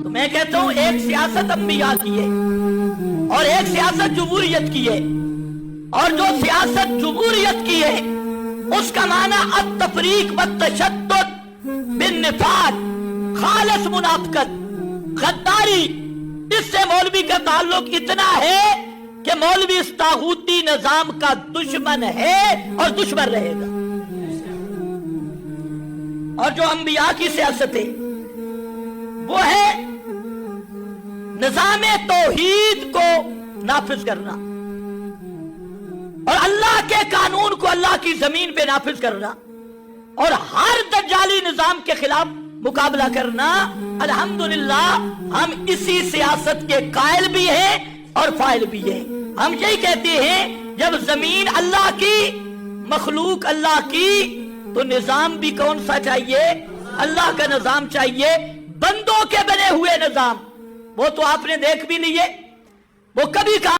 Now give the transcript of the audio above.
تو میں کہتا ہوں ایک سیاست انبیاء کی ہے اور ایک سیاست جمہوریت کی ہے، اور جو سیاست جمہوریت کی ہے اس کا معنی التفریق والتشدد بالنفاق، خالص منافقت، غداری۔ اس سے مولوی کا تعلق اتنا ہے کہ مولوی اس طاغوتی نظام کا دشمن ہے اور دشمن رہے گا۔ اور جو انبیاء کی سیاست ہے وہ ہے نظام توحید کو نافذ کرنا اور اللہ کے قانون کو اللہ کی زمین پہ نافذ کرنا اور ہر دجالی نظام کے خلاف مقابلہ کرنا۔ الحمدللہ ہم اسی سیاست کے قائل بھی ہیں اور فاعل بھی ہیں۔ ہم یہی کہتے ہیں جب زمین اللہ کی، مخلوق اللہ کی، تو نظام بھی کون سا چاہیے؟ اللہ کا نظام چاہیے۔ بندوں کے بنے ہوئے نظام وہ تو آپ نے دیکھ بھی لیے، وہ کبھی کہا